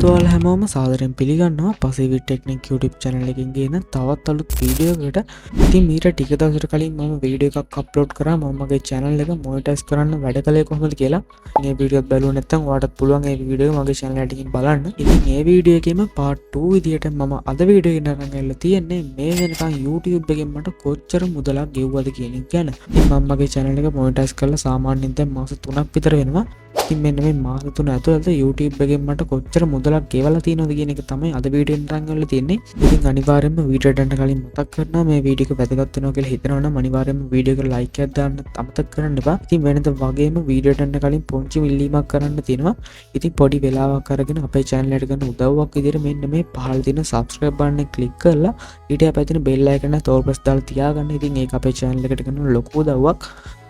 තුවාල හැමෝම සාදරෙන් පිළිගන්නවා පසිවිට ටෙක්නික් YouTube channel එකකින් ගේන තවත් අලුත් වීඩියෝ එකකට. ඉතින් මීට ටික දවසකට කලින් මම වීඩියෝ එකක් අප්ලෝඩ් කරා මමගේ channel එක මොනිටයිස් කරන්න වැඩ කළේ කොහොමද කියලා. මේ වීඩියෝ එක බලුවා නැත්නම් ඔයාලටත් පුළුවන් මේ වීඩියෝ එක මගේ channel එකකින් බලන්න. ඉතින් මේ වීඩියෝ එකේම part 2 විදියට මම අද වීඩියෝ එක අරන් ඇවිල්ලා තියෙන්නේ මේ වෙනකන් YouTube එකෙන් මට කොච්චර මුදලක් ගෙවුවද කියන එක ගැන. ඉතින් මම මගේ channel එක මොනිටයිස් කරලා සාමාන්‍යයෙන් දැන් මාස 3ක් විතර වෙනවා. ඉතින් මෙන්න මේ මාස 3 ඇතුළත YouTube එකෙන් මට කොච්චර මුදලක් ගෙවලා තියෙනවද කියන එක තමයි අද වීඩියෝ එකෙන් අරන් වෙලා තියෙන්නේ. ඉතින් අනිවාර්යයෙන්ම වීඩියෝ එකට කලින් මතක් කරනවා මේ වීඩියෝ එක වැදගත් වෙනවා කියලා හිතනවා නම් අනිවාර්යයෙන්ම වීඩියෝ එකට ලයික් එකක් දාන්න අමතක කරන්න එපා. ඉතින් වෙනද වගේම වීඩියෝ එකට කලින් පොන්චි මිල්ලීමක් කරන්න තියෙනවා. ඉතින් පොඩි වෙලාවක් අරගෙන අපේ channel එකට ගන්න උදව්වක් විදිහට මෙන්න මේ පහළ තියෙන subscribe button එක click කරලා ඊට අපිට bell icon එක all press දාලා තියාගන්න. ඉතින් ඒක අපේ channel එකට ගන්න ලොකු උදව්වක්.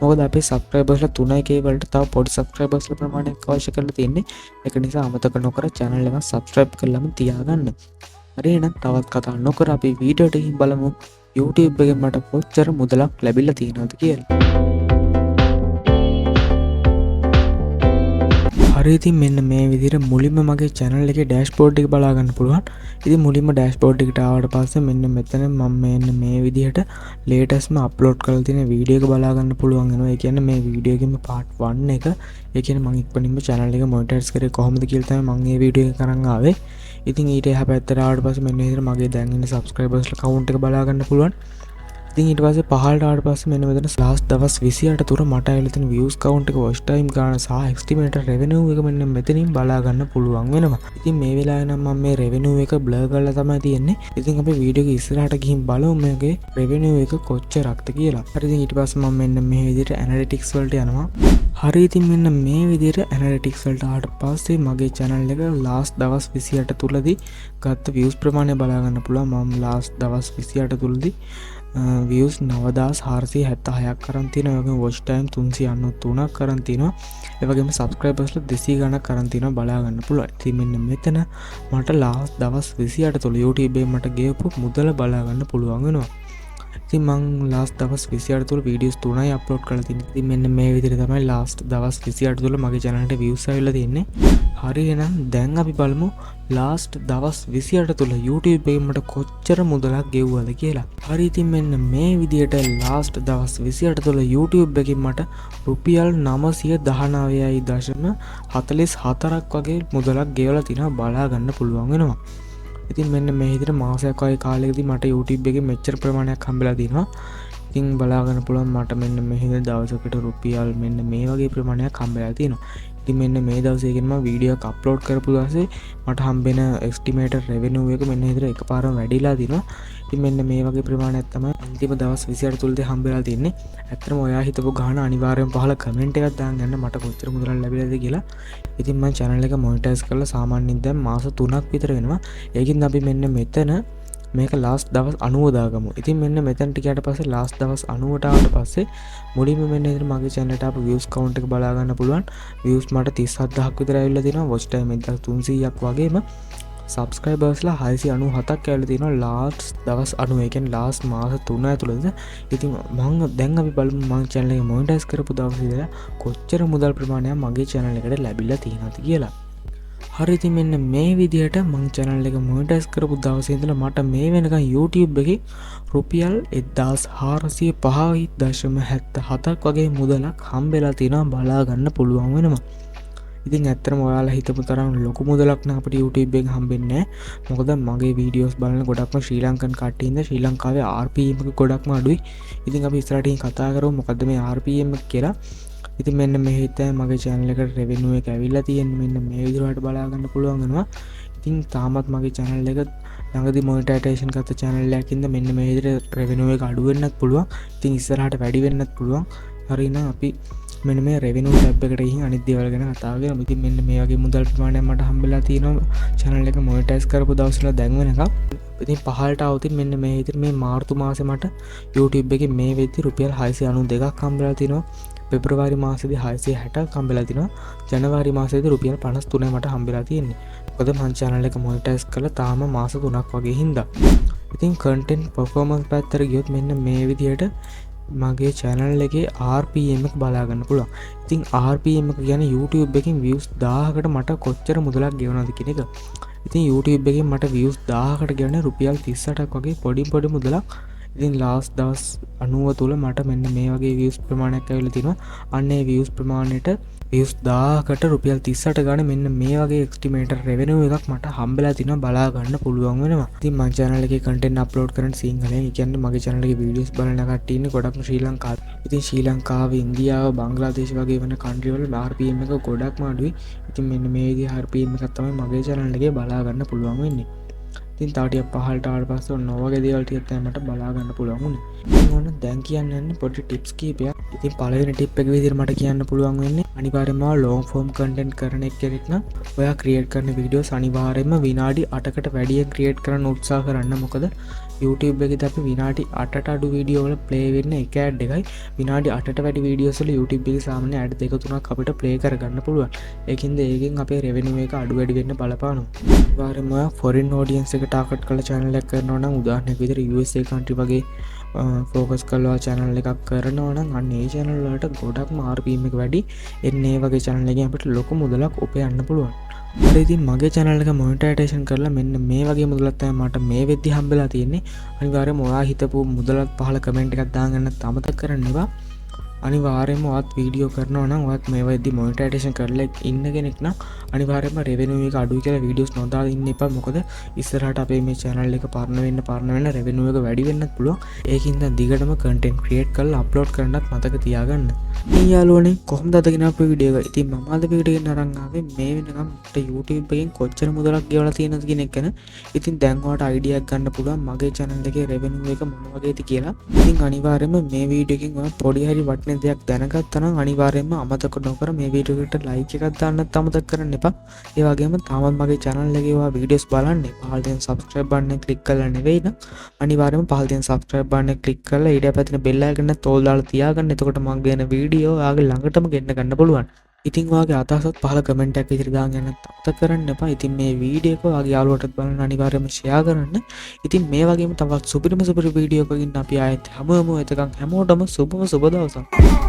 මොකද අපේ සබස්ක්‍රයිබර්ස්ලා 3k වලට තව පොඩි සබස්ක්‍රයිබර්ස්ලා ප්‍රමාණයක් අවශ්‍ය කරලා තියෙන්නේ. ඒක නිසා අමතක නොකර channel එක subscribe කරලාම තියාගන්න. හරි එහෙනම් තවත් කතා නොකර අපි වීඩියෝ එකකින් බලමු YouTube එකෙන් මට කොච්චර මුදලක් ලැබිලා තියෙනවද කියලා. හරි ඉතින් මෙන්න මේ විදිහට මුලින්ම මගේ channel එකේ dashboard එක බලා ගන්න පුළුවන්. ඉතින් මුලින්ම dashboard එකට ආවට පස්සේ මෙන්න මෙතන මම මෙන්න මේ විදිහට latestම upload කරලා තියෙන වීඩියෝ එක බලා ගන්න පුළුවන් වෙනවා. ඒ කියන්නේ මේ වීඩියෝ එකේම part 1 එක. ඒ කියන්නේ මම ඉක්මනින්ම channel එක monetize කරේ කොහොමද කියලා තමයි මම මේ වීඩියෝ එක කරන් ආවේ. ඉතින් ඊට එහා පැත්තට ආවට පස්සේ මෙන්න විදිහට මගේ දැන් ඉන්න subscribers count එක බලා ගන්න පුළුවන්. ඉතින් ඊට පස්සේ පහළට ආවට පස්සේ මෙන්න මෙතන last දවස් 28 තුර මට ඇවිල්ලා තියෙන views count එක watch time ගාන සහ estimated revenue එක මෙන්න මෙතනින් බලා ගන්න පුළුවන් වෙනවා. ඉතින් මේ වෙලාවේ නම් මම මේ revenue එක blur කරලා තමයි තියෙන්නේ. ඉතින් අපි වීඩියෝ එක ඉස්සරහට ගිහින් බලමු මේකේ revenue එක කොච්චරක්ද කියලා. හරි ඉතින් ඊට පස්සේ මම මෙන්න මේ විදිහට analytics වලට යනවා. හරි ඉතින් මෙන්න මේ විදිහට analytics වලට ආවට පස්සේ මගේ channel එක last දවස් 28 තුලදී ගත්ත views ප්‍රමාණය බලා ගන්න පුළුවන්. මම last දවස් 28 තුලදී views 9476ක් කරන් තියෙනවා. ඒ වගේම watch time 393ක් කරන් තියෙනවා. ඒ වගේම subscribersලා 200 ගණක් කරන් තියෙනවා බලා ගන්න පුළුවන්. ඉතින් මෙන්න මෙතන මට last දවස් 28 තුල YouTube එකේ මට ගෙවපු මුදල බලා ගන්න පුළුවන් වෙනවා. ඉතින් මං last දවස් 28 තුල videos 3යි upload කරලා තියෙන්නේ. ඉතින් මෙන්න මේ විදිහට තමයි last දවස් 28 තුල මගේ channel එකට views ආවිල්ලා තියෙන්නේ. හරි එහෙනම් දැන් අපි බලමු last දවස් 28 තුල YouTube එකෙන් මට කොච්චර මුදලක් ගෙවුවද කියලා. හරි ඉතින් මෙන්න මේ විදිහට last දවස් 28 තුල YouTube එකෙන් මට රුපියල් 910.44ක් වගේ මුදලක් ගෙවලා තිනවා බලා ගන්න පුළුවන් වෙනවා. ඉතින් මෙන්න මේ විදිහට මාසයක් වගේ කාලයකදී මට YouTube එකේ මෙච්චර ප්‍රමාණයක් හම්බෙලා දිනවා. ඉතින් බලා ගන්න පුළුවන් මට මෙන්න මේ විදිහට දවසකට රුපියල් මෙන්න මේ වගේ ප්‍රමාණයක් හම්බෙලා තියෙනවා. ඉතින් මෙන්න මේ දවසේ එකෙන් මම වීඩියෝ එක අප්ලෝඩ් කරපු දවසේ මට හම්බෙන estimated revenue එක මෙන්න විදිහට එකපාරම වැඩිලා දිනවා. ඉතින් මෙන්න මේ වගේ ප්‍රමාණයක් තමයි අන්තිම දවස් 28 තුලදී හම්බෙලා තියෙන්නේ. ඇත්තටම ඔයා හිතපු ගාන අනිවාර්යෙන් පහල කමෙන්ට් එකක් දාන්න යන්න මට කොච්චර මුදලක් ලැබිලාද කියලා. ඉතින් මම channel එක monetize කරලා සාමාන්‍යයෙන් දැන් මාස 3ක් විතර වෙනවා. ඒකින් අපි මෙන්න මෙතන මේක last දවස් 90 දාගමු. ඉතින් මෙන්න මෙතනට ගියාට පස්සේ last දවස් 90ට ආවට පස්සේ මුලින්ම මෙන්න ඉතින් මගේ channel එකට ආපු views count එක බලා ගන්න පුළුවන්. views මට 37000ක් විතර ඇවිල්ලා තියෙනවා. watch time 1300ක් වගේම subscribersලා 697ක් ඇවිල්ලා තියෙනවා last දවස් 90. ඒ කියන්නේ last මාස 3 ඇතුළත. ඉතින් මම දැන් අපි බලමු මම channel එක monetize කරපු දවසේ ඉඳලා කොච්චර මුදල් ප්‍රමාණයක් මගේ channel එකට ලැබිලා තියෙනවද කියලා. හරි ඉතින් මෙන්න මේ විදිහට මම channel එක monetize කරපු දවසේ ඉඳලා මට මේ වෙනකන් YouTube එකේ රුපියල් 1405.77ක් වගේ මුදලක් හම්බෙලා තියෙනවා බලා ගන්න පුළුවන් වෙනවා. ඉතින් ඇත්තටම ඔයාලා හිතපු තරම් ලොකු මුදලක් නම් අපිට YouTube එකෙන් හම්බෙන්නේ නැහැ. මොකද මගේ වීඩියෝස් බලන ගොඩක්ම ශ්‍රී ලංකන් කට්ටිය ඉඳලා ශ්‍රී ලංකාවේ RPM එක ගොඩක්ම අඩුයි. ඉතින් අපි ඉස්සරහට කතා කරමු මොකද්ද මේ RPM එක කියලා. ඉතින් මෙන්න මේ හිතයි මගේ channel එකට revenue එක ඇවිල්ලා තියෙන්නේ මෙන්න මේ විදිහට බලා ගන්න පුළුවන් වෙනවා. ඉතින් තාමත් මගේ channel එක ළඟදී monetization කරත channel එකකින්ද මෙන්න මේ විදිහට revenue එක අඩු වෙන්නත් පුළුවන්. ඉතින් ඉස්සරහට වැඩි වෙන්නත් පුළුවන්. හරි නම් අපි මෙන්න මේ revenue tab එකට ගිහින් අනිත් දේවල් ගැන කතා කරමු. ඉතින් මෙන්න මේ වගේ මුදල් ප්‍රමාණයක් මට හම්බෙලා තියෙනවා channel එක monetize කරපු දවස්වල දැන් වෙනකම්. ඉතින් පහළට આવුතින් මෙන්න මේ විදිහට මේ මාර්තු මාසේ මට YouTube එකේ මේ වෙද්දි රුපියල් 692ක් හම්බෙලා තිනවා. පෙබරවාරි මාසේදී 660ක් හම්බෙලා තිනවා. ජනවාරි මාසේදී රුපියල් 53යි මට හම්බෙලා තියෙන්නේ. මොකද මම channel එක monetize කරලා තාම මාස 3ක් වගේ හින්දා. ඉතින් content performance පැත්තට ගියොත් මෙන්න මේ විදිහට මගේ channel එකේ RPM එක බලා ගන්න පුළුවන්. ඉතින් RPM එක කියන්නේ YouTube එකකින් views 1000කට මට කොච්චර මුදලක් ගෙවනවද කියන එක. ඉතින් YouTube එකෙන් මට views 1000කට ගෙවන්නේ රුපියල් 38ක් වගේ පොඩි මුදලක්. ඉතින් ලාස්ට් දවස් 90 තුල මට මෙන්න මේ වගේ views ප්‍රමාණයක් ඇවිල්ලා තිනවා. අන්න ඒ views ප්‍රමාණයට views 1000කට රුපියල් 38 ගන්න මෙන්න මේ වගේ estimate revenue එකක් මට හම්බෙලා තිනවා බලා ගන්න පුළුවන් වෙනවා. ඉතින් මගේ channel එකේ content upload කරන සිංහලෙන්. ඒ කියන්නේ මගේ channel එකේ videos බලන කට්ටිය ඉන්නේ ගොඩක්ම ශ්‍රී ලංකාවේ. ඉතින් ශ්‍රී ලංකාව, ඉන්දියාව, බංග්ලාදේශ වගේ වෙන country වල RPM එක ගොඩක්ම අඩුයි. ඉතින් මෙන්න මේ විදිහ RPM එකක් තමයි මගේ channel එකේ බලා ගන්න පුළුවන් වෙන්නේ. ඉතින් තව ටිකක් පහළට ආවට පස්සේ ඔන්න ඔය වගේ දේවල් ටිකක් තමයි මට බලා ගන්න පුළුවන් උනේ. ඉතින් ඔන්න දැන් කියන්න යන්නේ පොඩි ටිප්ස් කීපයක්. ඉතින් පළවෙනි ටිප් එක විදිහට මට කියන්න පුළුවන් වෙන්නේ අනිවාර්යයෙන්ම long form content කරන කෙනෙක් නම් ඔයා create කරන videos අනිවාර්යයෙන්ම විනාඩි 8කට වැඩියෙන් create කරන්න උත්සාහ කරන්න. මොකද YouTube එකේදී අපි විනාඩි 8ට අඩු වීඩියෝ වල play වෙන්න එක ad එකයි විනාඩි 8ට වැඩි videos වල YouTube එකේ සාමාන්‍ය ad දෙක තුනක් අපිට play කරගන්න පුළුවන්. ඒකින්ද ඒකෙන් අපේ revenue එක අඩු වැඩි වෙන්න බලපානවා. අනිවාර්යයෙන්ම foreign audience එක target කරලා channel එකක් කරනවා නම් උදාහරණයක් විදිහට USA country වගේ focus කරලා channel එකක් කරනවා නම් අන්න ඒ channel වලට ගොඩක්ම RPM එක වැඩි. එන්නේ ඒ වගේ channel එකෙන් අපිට ලොකු මුදලක් උපයන්න පුළුවන්. ඉතින් මගේ channel එක monetization කරලා මෙන්න මේ වගේ මුදලක් තමයි මට මේ වෙද්දි හම්බෙලා තියෙන්නේ. අනිවාර්යයෙන්ම ඔයා හිතපු මුදලත් පහල කමෙන්ට් එකක් දාගන්න අමතක කරන්න එපා. අනිවාර්යයෙන්ම ඔයත් වීඩියෝ කරනවා නම් ඔයත් මේ වෙද්දි monetization කරලා ඉන්න කෙනෙක් නම් අනිවාර්යයෙන්ම revenue එක අඩුයි කියලා videos නොදා ඉන්න එපා. මොකද ඉස්සරහට අපේ මේ channel එක පරණ වෙන්න revenue එක වැඩි වෙන්නත් පුළුවන්. ඒකින්ද දිගටම content create කරලා upload කරන්නත් මතක තියාගන්න. ඉතින් යාළුවනේ කොහොමද අද ගෙන අපේ වීඩියෝ එක. ඉතින් මම අද වීඩියෝ එකෙන් අරන් ආවේ මේ වෙනකම් මට YouTube එකෙන් කොච්චර මුදලක් ගෙවලා තියෙනවද කියන එක ගැන. ඉතින් දැන් ඔයාලට idea එකක් ගන්න පුළුවන් මගේ channel එකේ revenue එක මොන වගේද කියලා. ඉතින් අනිවාර්යයෙන්ම මේ වීඩියෝ එකෙන් ඔයා පොඩි හරි වටින දෙයක් දැනගත්තා නම් අනිවාර්යයෙන්ම අමතක නොකර මේ වීඩියෝ එකට like එකක් දාන්නත් අමතක කරන්න එපා. ඒ වගේම තාමත් මගේ channel එකේ ඔයා videos බලන්නේ පහළ තියෙන subscribe button එක click කරලා නෙවෙයි නම් අනිවාර්යයෙන්ම පහළ තියෙන subscribe button එක click කරලා ඊට පැත්තේ bell icon එක තෝල් දාලා තියාගන්න. එතකොට මම ගෙන වීඩියෝ ඔයාගේ ළඟටම ගෙන්න ගන්න පුළුවන්. ඉතින් ඔයාගේ අදහසත් පහළ කමෙන්ට් එකක් විදිහට දාන්න යන්නත් අමතක කරන්න එපා. ඉතින් මේ වීඩියෝ එක ඔයාගේ යාළුවටත් බලන්න අනිවාර්යයෙන්ම share කරන්න. ඉතින් මේ වගේම තවත් සුපිරිම වීඩියෝ එකකින් අපි ආයෙත් හමුවෙමු. එතකන් හැමෝටම සුබම සුබ දවසක්.